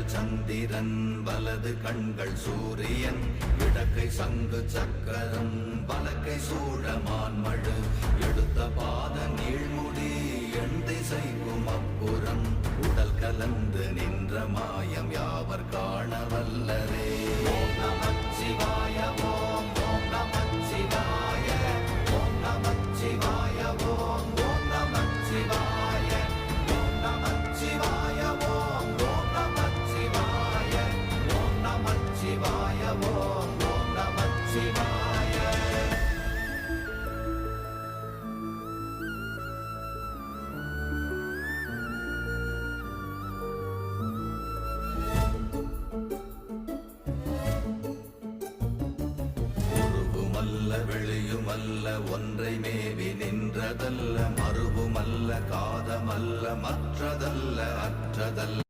சந்திரன் வலது கண்கள் சூரியன் இடக்கை சங்கு சக்கரம் பலக்கை சூழமான்மழு எடுத்த பாத நீழ்முடி எண் திசைக்கும் அப்புறம் உடல் கலந்து நின்ற மாயம் யாவர் காண வல்லரே. ஓம் நமச்சிவாய ஓம் ஓம் நமச்சிவாய ஓம் நமச்சிவாய ஓம் ஓம் நமச்சிவாய ஓம் நமச்சிவாய ஓம் ஓம் நமச்சிவாய ஓம் நமச்சிவாய ஓம் ஓம் நமச்சிவாய. வெளியுமல்ல ஒன்றை மேவி நின்றதல்ல மறுவுமல்ல காதமல்ல மற்றதல்ல அற்றதல்ல